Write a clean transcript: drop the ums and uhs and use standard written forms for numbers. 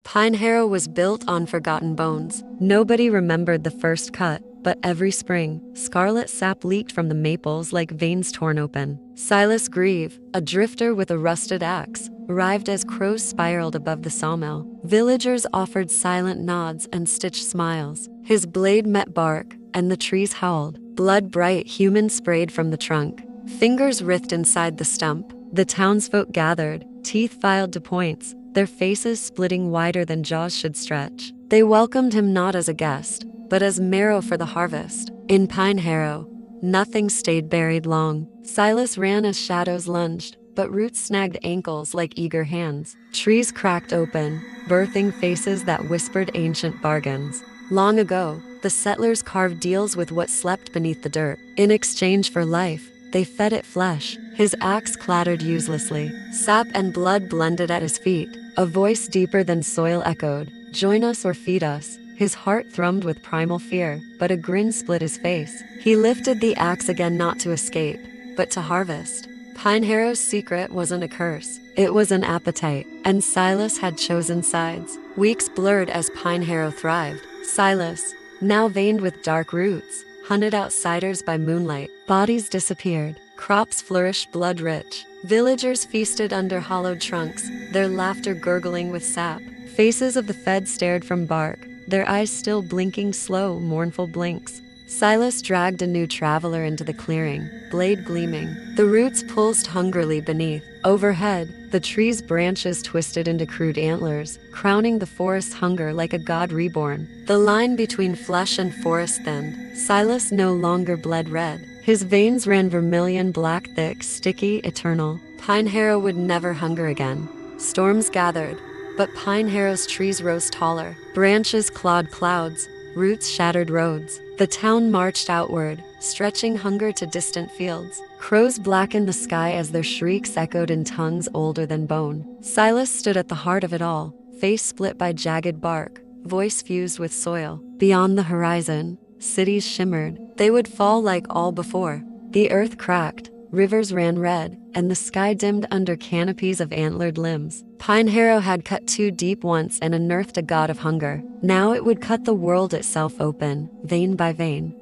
Pine Harrow was built on forgotten bones. Nobody remembered the first cut, but every spring, scarlet sap leaked from the maples like veins torn open. Silas Grieve, a drifter with a rusted axe, arrived as crows spiraled above the sawmill. Villagers offered silent nods and stitched smiles. His blade met bark, and the trees howled. Blood-bright humans sprayed from the trunk. Fingers writhed inside the stump. The townsfolk gathered, teeth filed to points, their faces splitting wider than jaws should stretch. They welcomed him not as a guest, but as marrow for the harvest. In Pine Harrow, nothing stayed buried long. Silas ran as shadows lunged, but roots snagged ankles like eager hands. Trees cracked open, birthing faces that whispered ancient bargains. Long ago, the settlers carved deals with what slept beneath the dirt. In exchange for life, they fed it flesh. His axe clattered uselessly. Sap and blood blended at his feet. A voice deeper than soil echoed, "Join us or feed us." His heart thrummed with primal fear, but a grin split his face. He lifted the axe again, not to escape, but to harvest. Pine Harrow's secret wasn't a curse. It was an appetite, and Silas had chosen sides. Weeks blurred as Pine Harrow thrived. Silas, now veined with dark roots, hunted outsiders by moonlight. Bodies disappeared. Crops flourished blood-rich. Villagers feasted under hollowed trunks, their laughter gurgling with sap. Faces of the fed stared from bark, their eyes still blinking slow, mournful blinks. Silas dragged a new traveler into the clearing, blade gleaming. The roots pulsed hungrily beneath. Overhead, the tree's branches twisted into crude antlers, crowning the forest's hunger like a god reborn. The line between flesh and forest thinned. Silas no longer bled red. His veins ran vermilion, black, thick, sticky, eternal. Pine Harrow would never hunger again. Storms gathered, but Pine Harrow's trees rose taller. Branches clawed clouds, roots shattered roads. The town marched outward, stretching hunger to distant fields. Crows blackened the sky as their shrieks echoed in tongues older than bone. Silas stood at the heart of it all, face split by jagged bark, voice fused with soil. Beyond the horizon, cities shimmered. They would fall like all before. The earth cracked, rivers ran red, and the sky dimmed under canopies of antlered limbs. Pine Harrow had cut too deep once and unearthed a god of hunger. Now it would cut the world itself open, vein by vein.